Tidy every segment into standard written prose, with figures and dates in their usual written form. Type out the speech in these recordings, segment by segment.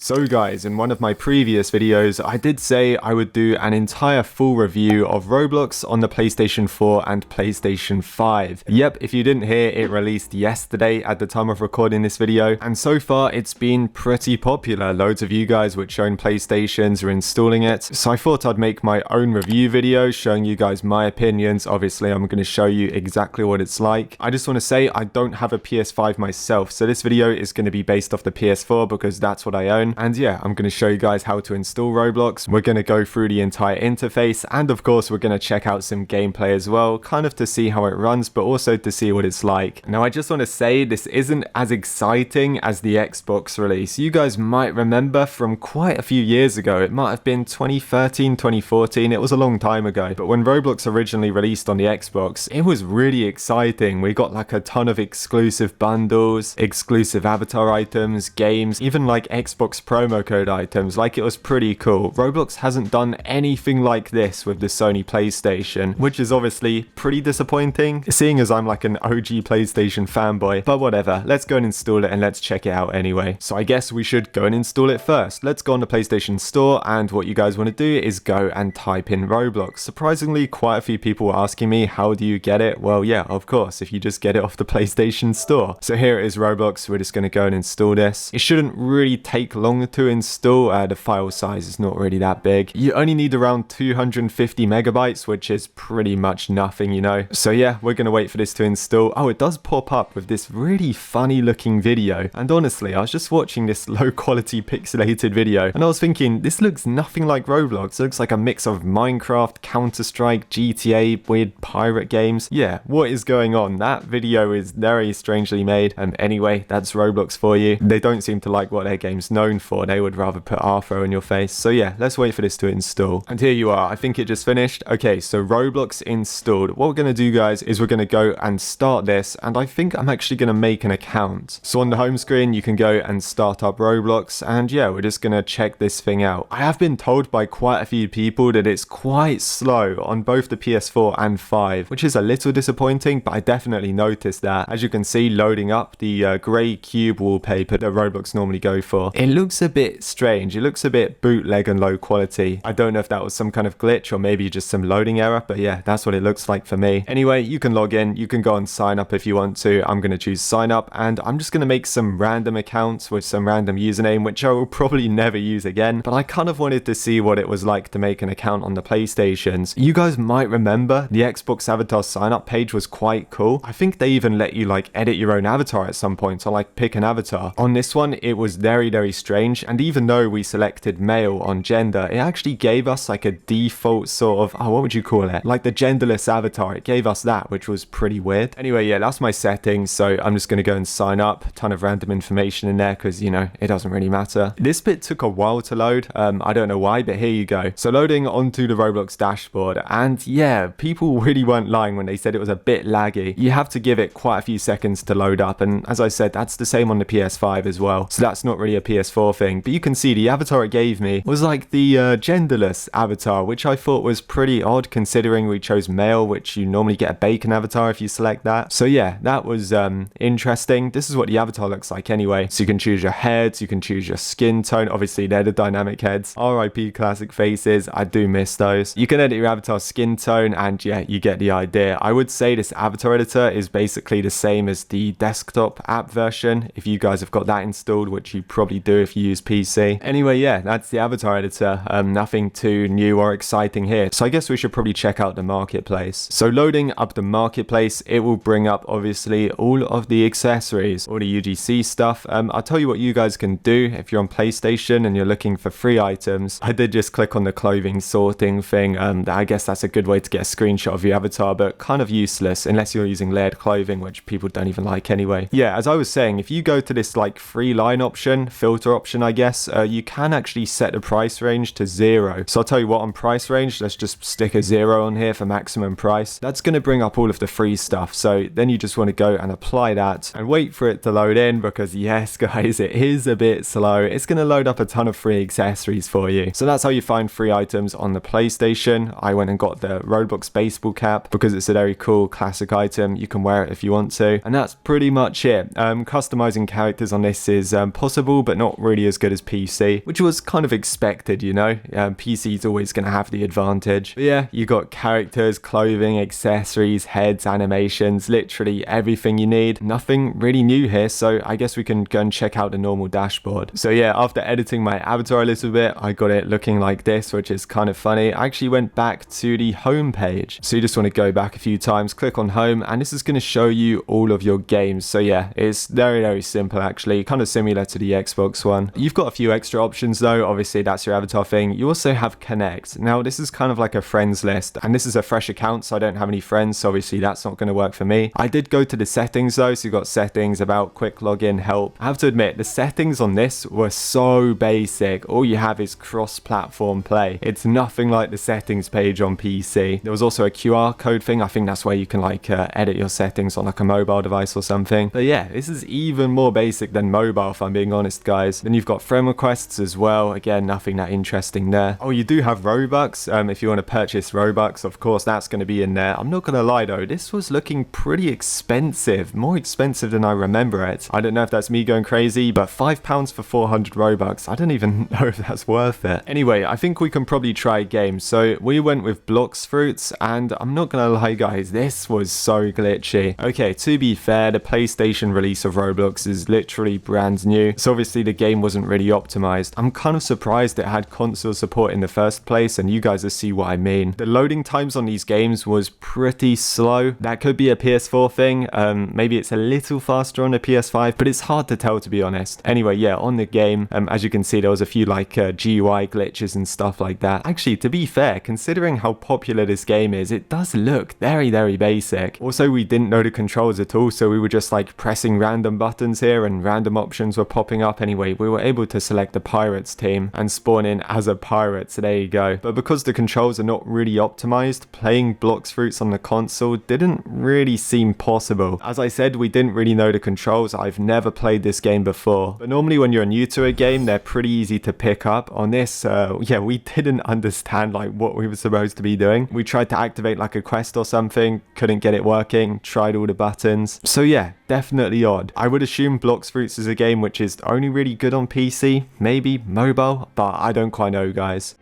So guys, in one of my previous videos, I did say I would do an entire full review of Roblox on the PlayStation 4 and PlayStation 5. Yep, if you didn't hear, it released yesterday at the time of recording this video, and so far it's been pretty popular. Loads of you guys which own PlayStations are installing it, so I thought I'd make my own review video showing you guys my opinions. Obviously, I'm going to show you exactly what it's like. I just want to say I don't have a PS5 myself, so this video is going to be based off the PS4 because that's what I own. And yeah, I'm going to show you guys how to install Roblox. We're going to go through the entire interface, and of course we're going to check out some gameplay as well, kind of to see how it runs, but also to see what it's like. Now I just want to say this isn't as exciting as the Xbox release. You guys might remember from quite a few years ago, it might have been 2013, 2014, it was a long time ago, but when Roblox originally released on the Xbox, it was really exciting. We got like a ton of exclusive bundles, exclusive avatar items, games, even like Xbox promo code items. Like, it was pretty cool. Roblox hasn't done anything like this with the Sony PlayStation, which is obviously pretty disappointing, seeing as I'm like an OG PlayStation fanboy, but whatever. Let's go and install it and let's check it out anyway. So I guess we should go and install it first. Let's go on the PlayStation Store, and what you guys want to do is go and type in Roblox. Surprisingly, quite a few people were asking me, how do you get it? Well, yeah, of course, if you just get it off the PlayStation Store. So here it is, Roblox. We're just going to go and install this. It shouldn't really take long to install. The file size is not really that big. You only need around 250 megabytes, which is pretty much nothing, you know. So yeah, we're going to wait for this to install. Oh, it does pop up with this really funny looking video. And honestly, I was just watching this low quality pixelated video and I was thinking, this looks nothing like Roblox. It looks like a mix of Minecraft, Counter-Strike, GTA, weird pirate games. Yeah, what is going on? That video is very strangely made. Anyway, that's Roblox for you. They don't seem to like what their game's known for. They would rather put Arthur in your face. So yeah, let's wait for this to install. And here you are. I think it just finished. Okay, so Roblox installed. What we're going to do, guys, is we're going to go and start this, and I think I'm actually going to make an account. So on the home screen, you can go and start up Roblox, and yeah, we're just going to check this thing out. I have been told by quite a few people that it's quite slow on both the PS4 and 5, which is a little disappointing, but I definitely noticed that. As you can see, loading up the grey cube wallpaper that Roblox normally go for. It looks a bit strange. It looks a bit bootleg and low quality. I don't know if that was some kind of glitch or maybe just some loading error, but yeah, that's what it looks like for me. Anyway, you can log in. You can go and sign up if you want to. I'm going to choose sign up, and I'm just going to make some random accounts with some random username, which I will probably never use again, but I kind of wanted to see what it was like to make an account on the PlayStations. You guys might remember the Xbox avatar sign up page was quite cool. I think they even let you like edit your own avatar at some point, or like pick an avatar. On this one, it was very strange, and even though we selected male on gender, it actually gave us like a default sort of, what would you call it? Like the genderless avatar. It gave us that, which was pretty weird. Anyway, yeah, that's my settings, so I'm just going to go and sign up. A ton of random information in there because, you know, it doesn't really matter. This bit took a while to load. I don't know why, but here you go. So loading onto the Roblox dashboard, and yeah, people really weren't lying when they said it was a bit laggy. You have to give it quite a few seconds to load up, and as I said, that's the same on the PS5 as well. So that's not really a PS4 thing, but you can see the avatar it gave me was like the genderless avatar, which I thought was pretty odd considering we chose male, which you normally get a bacon avatar if you select that. So yeah, that was interesting. This is what the avatar looks like anyway. So you can choose your heads, you can choose your skin tone. Obviously they're the dynamic heads. RIP classic faces, I do miss those. You can edit your avatar skin tone, and yeah, you get the idea. I would say this avatar editor is basically the same as the desktop app version, if you guys have got that installed, which you probably do if you use PC. Anyway, yeah, that's the avatar editor. Nothing too new or exciting here. So I guess we should probably check out the marketplace. So loading up the marketplace, it will bring up obviously all of the accessories, all the UGC stuff. I'll tell you what you guys can do if you're on PlayStation and you're looking for free items. I did just click on the clothing sorting thing. I guess that's a good way to get a screenshot of your avatar, but kind of useless unless you're using layered clothing, which people don't even like anyway. Yeah, as I was saying, if you go to this like free line option, filter option, I guess, you can actually set the price range to 0. So I'll tell you what, on price range, let's just stick a 0 on here for maximum price. That's going to bring up all of the free stuff. So then you just want to go and apply that and wait for it to load in, because yes, guys, it is a bit slow. It's going to load up a ton of free accessories for you. So that's how you find free items on the PlayStation. I went and got the Roblox baseball cap because it's a very cool classic item. You can wear it if you want to. And that's pretty much it. Customizing characters on this is possible, but not really really as good as PC, which was kind of expected, you know. PC's always going to have the advantage. But yeah, you got characters, clothing, accessories, heads, animations, literally everything you need. Nothing really new here, so I guess we can go and check out the normal dashboard. So yeah, after editing my avatar a little bit, I got it looking like this, which is kind of funny. I actually went back to the home page. So you just want to go back a few times, click on home, and this is going to show you all of your games. So yeah, it's very, very simple actually, kind of similar to the Xbox one. You've got a few extra options though. Obviously that's your avatar thing. You also have Connect. Now this is kind of like a friends list, and this is a fresh account, so I don't have any friends, so obviously that's not going to work for me. I did go to the settings though, so you've got settings, about, quick login, help. I have to admit, the settings on this were so basic. All you have is cross-platform play. It's nothing like the settings page on PC. There was also a QR code thing. I think that's where you can like edit your settings on like a mobile device or something. But yeah, this is even more basic than mobile, if I'm being honest, guys. Then you've got friend requests as well. Again, nothing that interesting there. Oh, you do have Robux. If you want to purchase Robux, of course, that's going to be in there. I'm not going to lie though, this was looking pretty expensive, more expensive than I remember it. I don't know if that's me going crazy, but £5 for 400 Robux, I don't even know if that's worth it. Anyway, I think we can probably try a game. So we went with Blox Fruits, and I'm not gonna lie guys, this was so glitchy. Okay, to be fair, the PlayStation release of Roblox is literally brand new, so obviously the game wasn't really optimized. I'm kind of surprised it had console support in the first place, and you guys will see what I mean. The loading times on these games was pretty slow. That could be a PS4 thing. Maybe it's a little faster on a PS5, but it's hard to tell, to be honest. Anyway, yeah, on the game, as you can see, there was a few like GUI glitches and stuff like that. Actually, to be fair, considering how popular this game is, it does look very, very basic. Also, we didn't know the controls at all, so we were just like pressing random buttons here and random options were popping up. Anyway, we were able to select the pirates team and spawn in as a pirate, so there you go. But because the controls are not really optimized, playing Blox Fruits on the console didn't really seem possible. As I said, we didn't really know the controls. I've never played this game before, but normally when you're new to a game, they're pretty easy to pick up. On this, yeah, we didn't understand like what we were supposed to be doing. We tried to activate like a quest or something, couldn't get it working, tried all the buttons. So yeah, definitely odd. I would assume Blox Fruits is a game which is only really good on PC, maybe mobile, but I don't quite know, guys.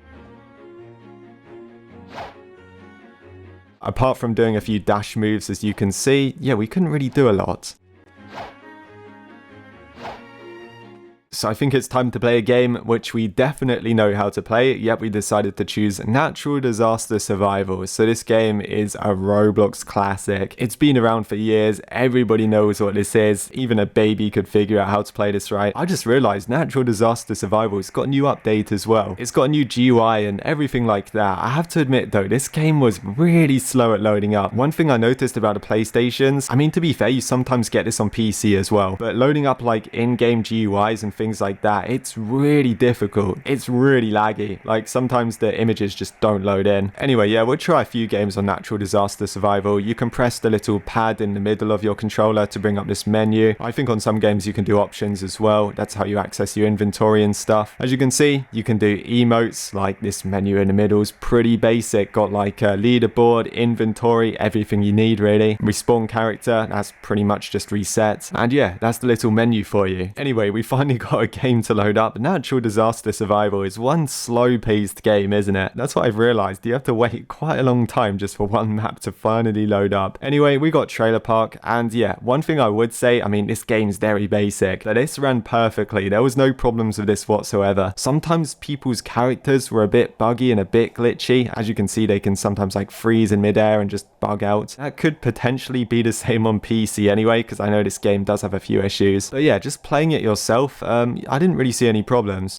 Apart from doing a few dash moves, as you can see, yeah, we couldn't really do a lot. So I think it's time to play a game which we definitely know how to play. Yep, we decided to choose Natural Disaster Survival. So this game is a Roblox classic. It's been around for years. Everybody knows what this is. Even a baby could figure out how to play this right. I just realized Natural Disaster Survival has got a new update as well. It's got a new GUI and everything like that. I have to admit though, this game was really slow at loading up. One thing I noticed about the PlayStations, I mean, to be fair, you sometimes get this on PC as well, but loading up like in-game GUIs and things like that, it's really difficult. It's really laggy. Like sometimes the images just don't load in. Anyway, yeah, we'll try a few games on Natural Disaster Survival. You can press the little pad in the middle of your controller to bring up this menu. I think on some games you can do options as well. That's how you access your inventory and stuff. As you can see, you can do emotes. Like this menu in the middle is pretty basic. Got like a leaderboard, inventory, everything you need really. Respawn character, that's pretty much just reset. And yeah, that's the little menu for you. Anyway, we finally got a game to load up. Natural Disaster Survival is one slow-paced game, isn't it? That's what I've realized. You have to wait quite a long time just for one map to finally load up. Anyway, we got Trailer Park, and yeah, one thing I would say, I mean, this game's very basic, but this ran perfectly. There was no problems with this whatsoever. Sometimes people's characters were a bit buggy and a bit glitchy. As you can see, they can sometimes like freeze in midair and just bug out. That could potentially be the same on PC anyway, because I know this game does have a few issues. But yeah, just playing it yourself, I didn't really see any problems.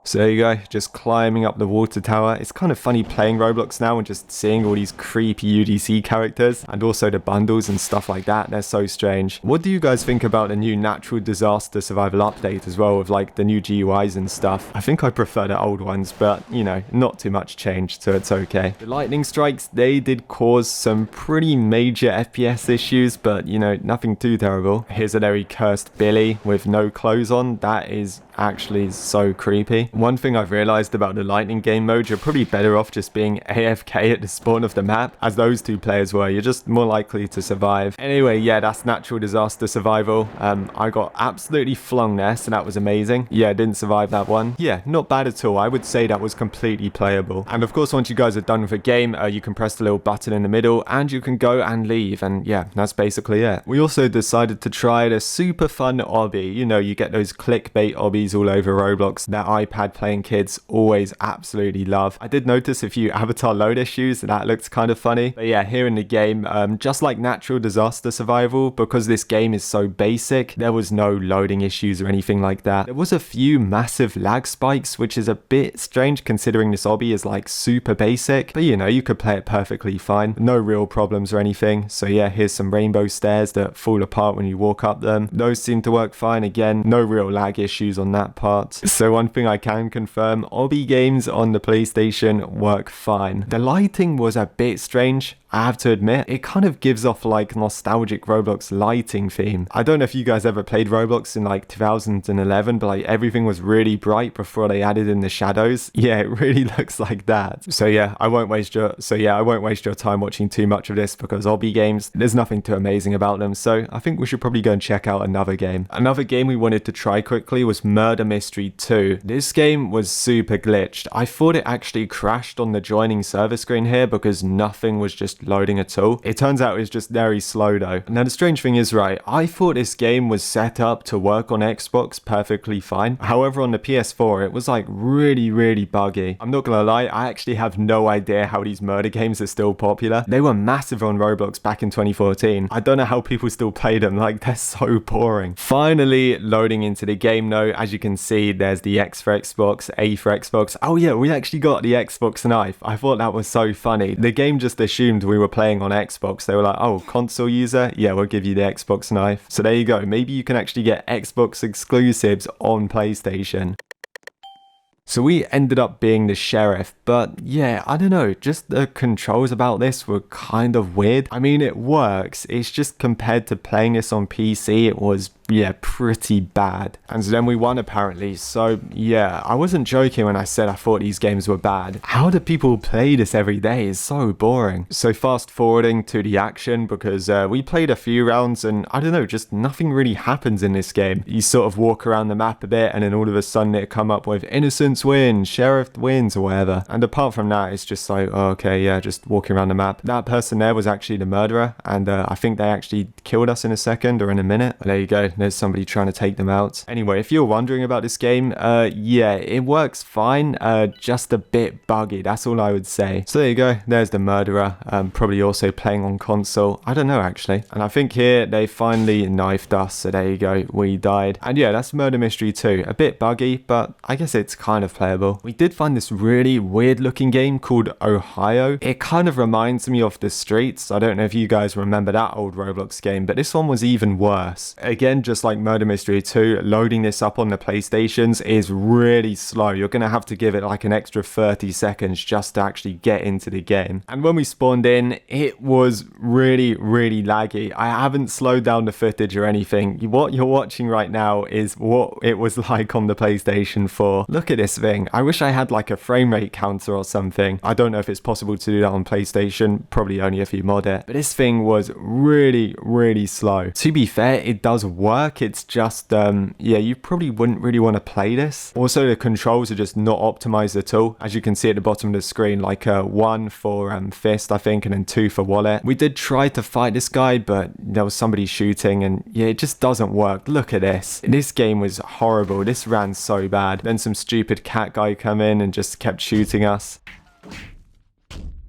So there you go, just climbing up the water tower. It's kind of funny playing Roblox now and just seeing all these creepy UDC characters and also the bundles and stuff like that. They're so strange. What do you guys think about the new Natural Disaster Survival update as well, with like the new GUIs and stuff? I think I prefer the old ones, but you know, not too much change, so it's okay. The lightning strikes, they did cause some pretty major FPS issues, but you know, nothing too terrible. Here's a very cursed Billy with no clothes on. That is actually so creepy. One thing I've realized about the lightning game mode, you're probably better off just being AFK at the spawn of the map, as those two players were. You're just more likely to survive. Anyway, yeah, that's natural disaster survival. I got absolutely flung there, so that was amazing. Yeah, didn't survive that one. Yeah, not bad at all. I would say that was completely playable. And of course, once you guys are done with the game, you can press the little button in the middle and you can go and leave. And yeah, that's basically it. We also decided to try the super fun Obby. You know, you get those clickbait Obbies all over Roblox that iPad playing kids always absolutely love. I did notice a few avatar load issues. That looked kind of funny. But yeah, here in the game, just like natural disaster survival, because this game is so basic, there was no loading issues or anything like that. There was a few massive lag spikes, which is a bit strange considering this Obby is like super basic, but you know, you could play it perfectly fine. No real problems or anything. So yeah, here's some rainbow stairs that fall apart when you walk up them. Those seem to work fine. Again, no real lag issues on that part. So one thing I can confirm, Obby games on the PlayStation work fine. The lighting was a bit strange, I have to admit. It kind of gives off like nostalgic Roblox lighting theme. I don't know if you guys ever played Roblox in like 2011, but like everything was really bright before they added in the shadows. Yeah, it really looks like that. So yeah, I won't waste your time watching too much of this, because Obby games, there's nothing too amazing about them. So I think we should probably go and check out another game. Another game we wanted to try quickly was Murder Mystery 2. This game was super glitched. I thought it actually crashed on the joining server screen here because nothing was just loading at all. It turns out it's just very slow though. Now the strange thing is, right, I thought this game was set up to work on Xbox perfectly fine. However, on the PS4 it was like really buggy. I'm not gonna lie, I actually have no idea how these murder games are still popular. They were massive on Roblox back in 2014. I don't know how people still play them, like they're so boring. Finally loading into the game though. As you can see, there's the X for Xbox, A for Xbox. Oh yeah, we actually got the Xbox knife. I thought that was so funny. The game just assumed we were playing on Xbox. They were like, oh, console user, yeah, we'll give you the Xbox knife. So there you go. Maybe you can actually get Xbox exclusives on PlayStation. So we ended up being the sheriff, but yeah, I don't know, just the controls about this were kind of weird. I mean, it works, it's just compared to playing this on PC, it was, yeah, pretty bad. And so then we won apparently, so yeah, I wasn't joking when I said I thought these games were bad. How do people play this every day? It's so boring. So fast forwarding to the action, because we played a few rounds and I don't know, just nothing really happens in this game. You sort of walk around the map a bit and then all of a sudden it come up with innocence wins, sheriff wins or whatever. And apart from that, it's just like, oh, okay, yeah, just walking around the map. That person there was actually the murderer, and I think they actually killed us in a second or in a minute. And there you go, there's somebody trying to take them out. Anyway, if you're wondering about this game, yeah, it works fine, just a bit buggy, that's all I would say. So there you go, there's the murderer, probably also playing on console, I don't know actually. And I think here they finally knifed us, so there you go, we died. And yeah, that's Murder Mystery 2, a bit buggy, but I guess it's kind of playable. We did find this really weird looking game called Ohio. It kind of reminds me of The Streets. I don't know if you guys remember that old Roblox game, but this one was even worse. Again, just like Murder Mystery 2, loading this up on the PlayStations is really slow. You're gonna have to give it like an extra 30 seconds just to actually get into the game. And when we spawned in, it was really laggy. I haven't slowed down the footage or anything. What you're watching right now is what it was like on the PlayStation 4. Look at this thing. I wish I had like a frame rate counter or something. I don't know if it's possible to do that on PlayStation, probably only if you mod it, but this thing was really slow. To be fair, it does work, it's just yeah, you probably wouldn't really want to play this. Also, the controls are just not optimized at all. As you can see at the bottom of the screen, like 1 for fist, I think, and then 2 for wallet. We did try to fight this guy, but there was somebody shooting, and yeah, it just doesn't work. Look at this. This game was horrible. This ran so bad. Then some stupid cat guy come in and just kept shooting us.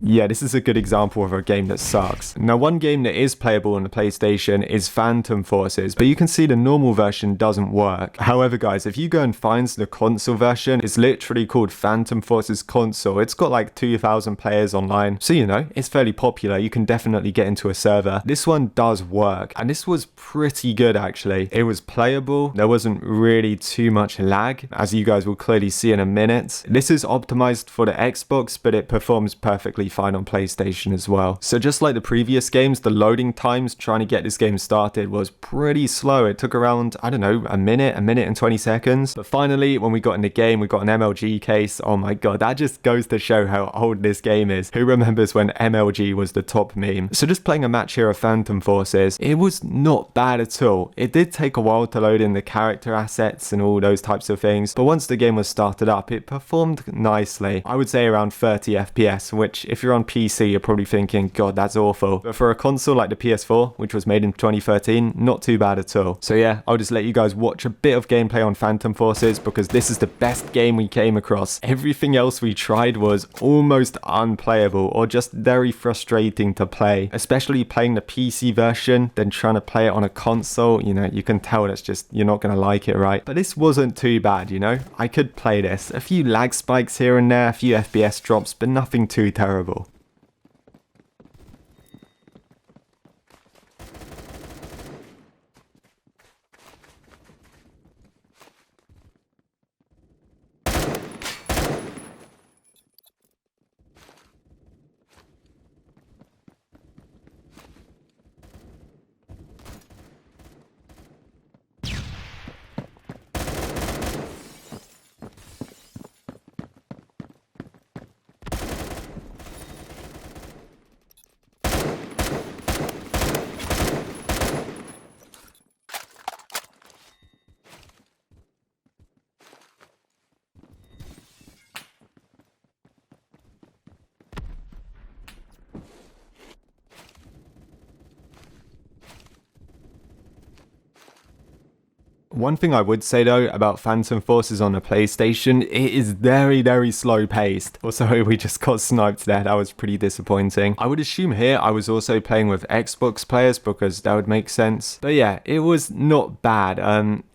Yeah, this is a good example of a game that sucks. Now, one game that is playable on the PlayStation is Phantom Forces, but you can see the normal version doesn't work. However, guys, if you go and find the console version, it's literally called Phantom Forces Console. It's got like 2,000 players online, so you know, it's fairly popular. You can definitely get into a server. This one does work, and this was pretty good actually. It was playable. There wasn't really too much lag, as you guys will clearly see in a minute. This is optimized for the Xbox, but it performs perfectly perfectly fine on PlayStation as well. So just like the previous games, the loading times trying to get this game started was pretty slow. It took around, I don't know, a minute and 20 seconds. But finally, when we got in the game, we got an MLG case. Oh my god, that just goes to show how old this game is. Who remembers when MLG was the top meme? So just playing a match here of Phantom Forces, it was not bad at all. It did take a while to load in the character assets and all those types of things, but once the game was started up, it performed nicely. I would say around 30 FPS, which if you're on PC, you're probably thinking, god, that's awful. But for a console like the PS4, which was made in 2013, not too bad at all. So yeah, I'll just let you guys watch a bit of gameplay on Phantom Forces because this is the best game we came across. Everything else we tried was almost unplayable or just very frustrating to play, especially playing the PC version, then trying to play it on a console. You know, you can tell that's just, you're not going to like it, right? But this wasn't too bad, you know? I could play this. A few lag spikes here and there, a few FPS drops, but nothing too terrible. One thing I would say though about Phantom Forces on the PlayStation, it is very slow paced. Also, we just got sniped there, that was pretty disappointing. I would assume here I was also playing with Xbox players because that would make sense. But yeah, it was not bad.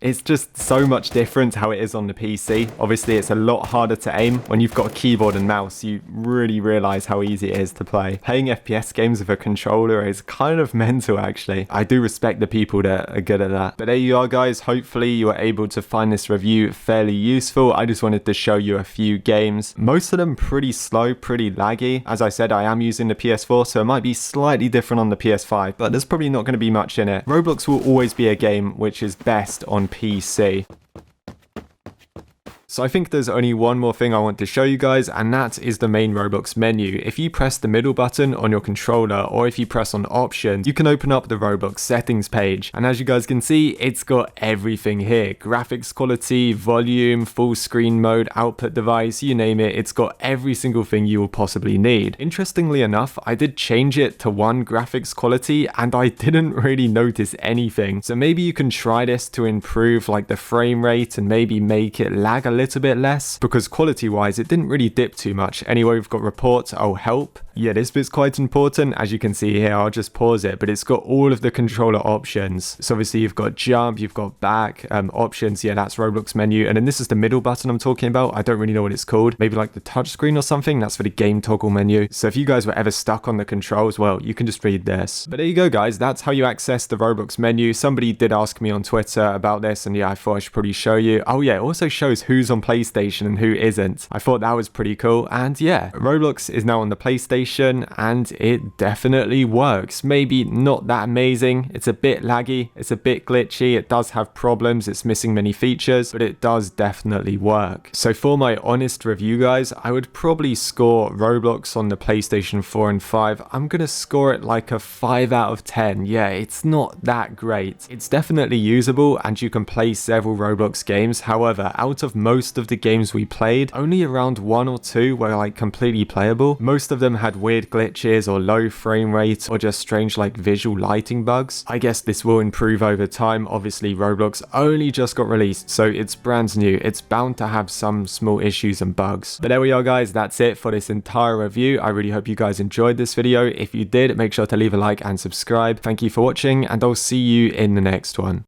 It's just so much different how it is on the PC. Obviously, it's a lot harder to aim. When you've got a keyboard and mouse, you really realize how easy it is to play. Playing FPS games with a controller is kind of mental actually. I do respect the people that are good at that. But there you are guys, hopefully you were able to find this review fairly useful. I just wanted to show you a few games. Most of them pretty slow, pretty laggy. As I said, I am using the PS4, so it might be slightly different on the PS5, but there's probably not going to be much in it. Roblox will always be a game which is best on PC. So I think there's only one more thing I want to show you guys, and that is the main Roblox menu. If you press the middle button on your controller, or if you press on options, you can open up the Roblox settings page. And as you guys can see, it's got everything here. Graphics quality, volume, full screen mode, output device, you name it. It's got every single thing you will possibly need. Interestingly enough, I did change it to 1 graphics quality and I didn't really notice anything. So maybe you can try this to improve like the frame rate and maybe make it lag a little bit less, because quality wise it didn't really dip too much. Anyway, we've got reports, oh help. Yeah, this bit's quite important. As you can see here, I'll just pause it, but it's got all of the controller options. So obviously you've got jump, you've got back, options, yeah, that's Roblox menu. And then this is the middle button I'm talking about. I don't really know what it's called. Maybe like the touch screen or something. That's for the game toggle menu. So if you guys were ever stuck on the controls, well, you can just read this. But there you go guys, that's how you access the Roblox menu. Somebody did ask me on Twitter about this, and yeah, I thought I should probably show you. Oh yeah, it also shows who's on PlayStation and who isn't. I thought that was pretty cool. And yeah, Roblox is now on the PlayStation and it definitely works. Maybe not that amazing. It's a bit laggy. It's a bit glitchy. It does have problems. It's missing many features, but it does definitely work. So for my honest review guys, I would probably score Roblox on the PlayStation 4 and 5. I'm gonna score it like a 5 out of 10. Yeah, it's not that great. It's definitely usable and you can play several Roblox games. However, out of most of the games we played, only around 1 or 2 were like completely playable. Most of them had weird glitches or low frame rate or just strange like visual lighting bugs. I guess this will improve over time. Obviously Roblox only just got released, so it's brand new. It's bound to have some small issues and bugs. But there we are guys, that's it for this entire review. I really hope you guys enjoyed this video. If you did, make sure to leave a like and subscribe. Thank you for watching and I'll see you in the next one.